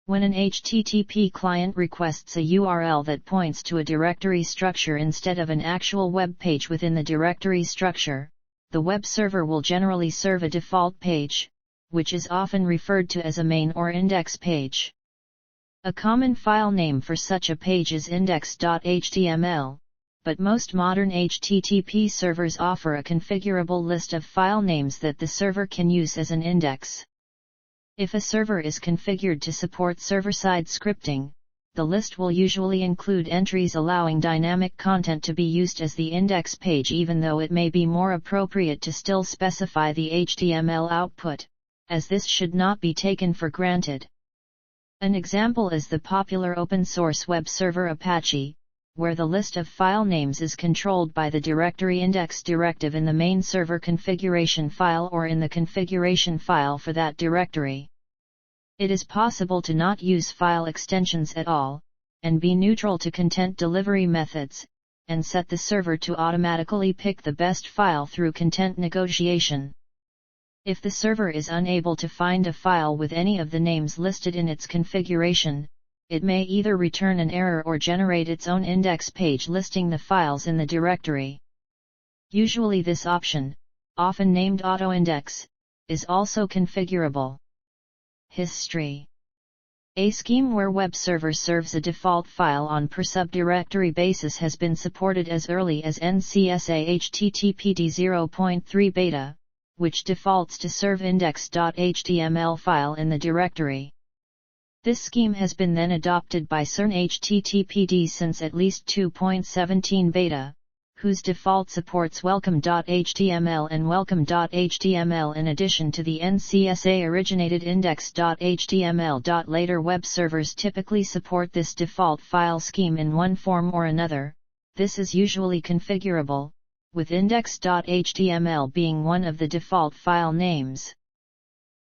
When an HTTP client requests a URL that points to a directory structure instead of an actual web page within the directory structure, the web server will generally serve a default page, which is often referred to as a main or index page. A common file name for such a page is index.html, but most modern HTTP servers offer a configurable list of file names that the server can use as an index. If a server is configured to support server-side scripting, the list will usually include entries allowing dynamic content to be used as the index page, even though it may be more appropriate to still specify the HTML output, as this should not be taken for granted. An example is the popular open-source web server Apache, where the list of file names is controlled by the directory index directive in the main server configuration file or in the configuration file for that directory. It is possible to not use file extensions at all, and be neutral to content delivery methods, and set the server to automatically pick the best file through content negotiation. If the server is unable to find a file with any of the names listed in its configuration, it may either return an error or generate its own index page listing the files in the directory. Usually this option, often named AutoIndex, is also configurable. History. A scheme where web server serves a default file on per subdirectory basis has been supported as early as NCSA HTTPD 0.3 beta, which defaults to serve index.html file in the directory. This scheme has been then adopted by CERN HTTPD since at least 2.17 beta, whose default supports welcome.html and welcome.html in addition to the NCSA-originated index.html. Later web servers typically support this default file scheme in one form or another. This is usually configurable, with index.html being one of the default file names.